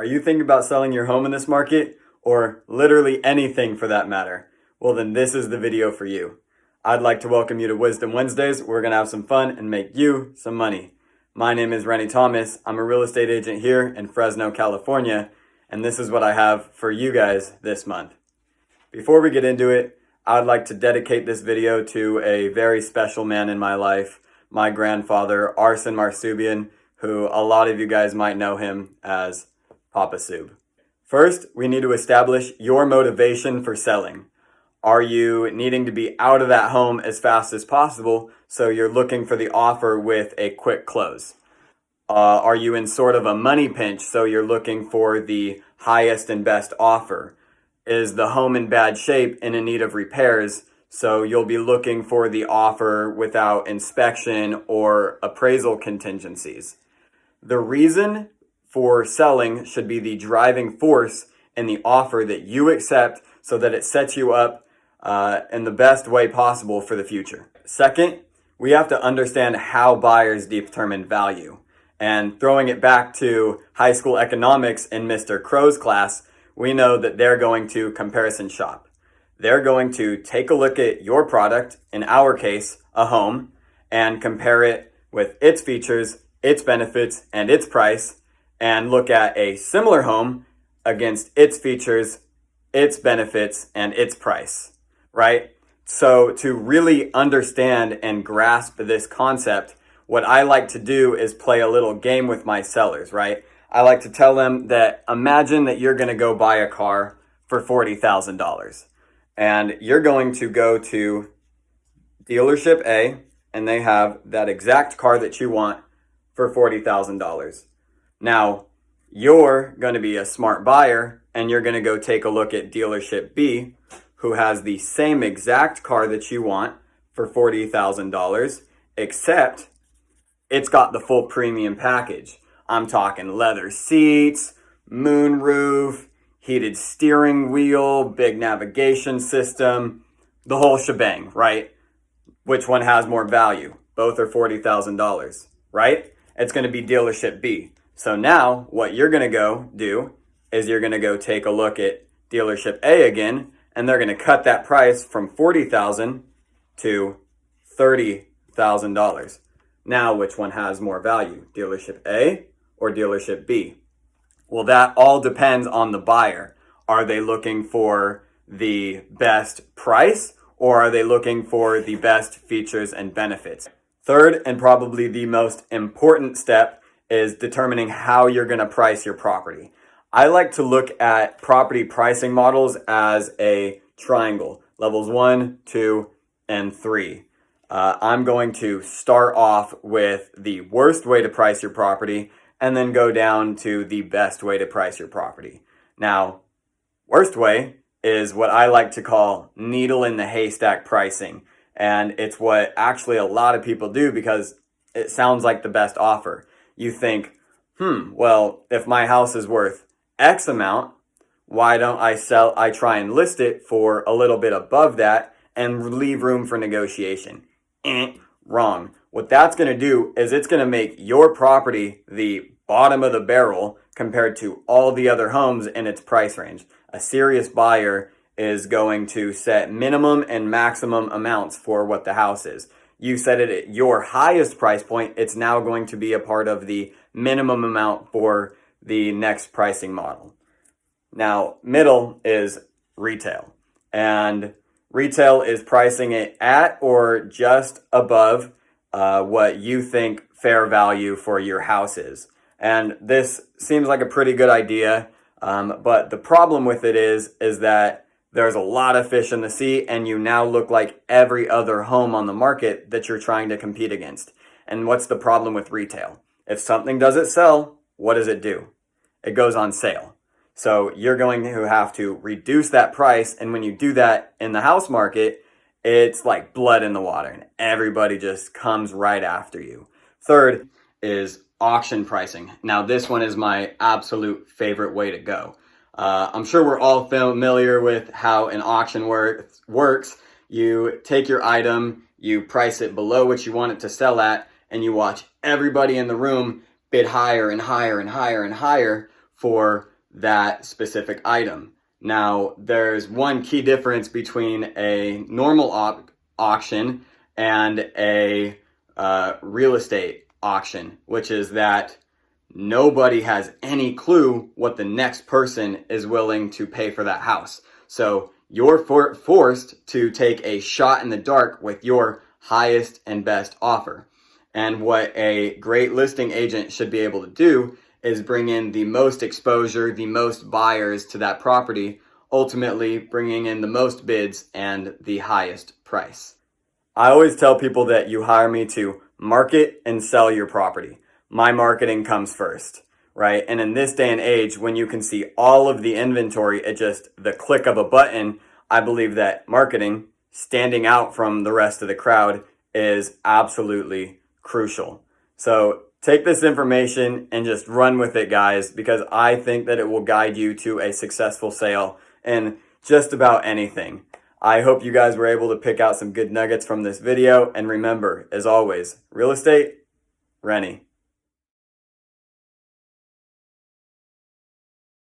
Are you thinking about selling your home in this market, or literally anything for that matter? Well, then this is the video for you. I'd like to welcome you to Wisdom Wednesdays. We're going to have some fun and make you some money. My name is Rennie Thomas. I'm a real estate agent here in Fresno, California, and this is what I have for you guys this month. Before we get into it, I'd like to dedicate this video to a very special man in my life, my grandfather, Arsen Marsubian, who a lot of you guys might know him as Papa Sub. First, we need to establish your motivation for selling. Are you needing to be out of that home as fast as possible, so you're looking for the offer with a quick close? Are you in sort of a money pinch, so you're looking for the highest and best offer? Is the home in bad shape and in need of repairs, so you'll be looking for the offer without inspection or appraisal contingencies? The reason for selling should be the driving force in the offer that you accept so that it sets you up in the best way possible for the future. Second, we have to understand how buyers determine value. And throwing it back to high school economics in Mr. Crow's class, we know that they're going to comparison shop. They're going to take a look at your product, in our case, a home, and compare it with its features, its benefits, and its price, and look at a similar home against its features, its benefits, and its price, right? So to really understand and grasp this concept, what I like to do is play a little game with my sellers, right? I like to tell them that imagine that you're going to go buy a car for $40,000 and you're going to go to dealership A and they have that exact car that you want for $40,000. Now, you're going to be a smart buyer and you're going to go take a look at dealership B, who has the same exact car that you want for $40,000, except it's got the full premium package. I'm talking leather seats, moonroof, heated steering wheel, big navigation system, the whole shebang, right? Which one has more value? Both are $40,000, right? It's going to be dealership B. So now what you're going to go do is you're going to go take a look at dealership A again, and they're going to cut that price from $40,000 to $30,000. Now, which one has more value, dealership A or dealership B? Well, that all depends on the buyer. Are they looking for the best price, or are they looking for the best features and benefits? Third, and probably the most important step, is determining how you're going to price your property. I like to look at property pricing models as a triangle, levels 1, 2, and 3. I'm going to start off with the worst way to price your property and then go down to the best way to price your property. Now, worst way is what I like to call needle in the haystack pricing. And it's what actually a lot of people do because it sounds like the best offer. You think, well, if my house is worth X amount, why don't I try and list it for a little bit above that and leave room for negotiation? Wrong. What that's going to do is it's going to make your property the bottom of the barrel compared to all the other homes in its price range. A serious buyer is going to set minimum and maximum amounts for what the house is. You set it at your highest price point, it's now going to be a part of the minimum amount for the next pricing model. Now, middle is retail. And retail is pricing it at or just above what you think fair value for your house is. And this seems like a pretty good idea, but the problem with it is that there's a lot of fish in the sea, and you now look like every other home on the market that you're trying to compete against. And what's the problem with retail? If something doesn't sell, what does it do? It goes on sale. So you're going to have to reduce that price, and when you do that in the house market, it's like blood in the water, and everybody just comes right after you. Third is auction pricing. Now, this one is my absolute favorite way to go. I'm sure we're all familiar with how an auction works. You take your item, you price it below what you want it to sell at, and you watch everybody in the room bid higher and higher and higher and higher for that specific item. Now, there's one key difference between a normal auction and a real estate auction, which is that nobody has any clue what the next person is willing to pay for that house. So you're forced to take a shot in the dark with your highest and best offer. And what a great listing agent should be able to do is bring in the most exposure, the most buyers to that property, ultimately bringing in the most bids and the highest price. I always tell people that you hire me to market and sell your property. My marketing comes first, right? And in this day and age, when you can see all of the inventory at just the click of a button, I believe that marketing, standing out from the rest of the crowd, is absolutely crucial. So take this information and just run with it, guys, because I think that it will guide you to a successful sale in just about anything. I hope you guys were able to pick out some good nuggets from this video. And remember, as always, real estate, Rennie.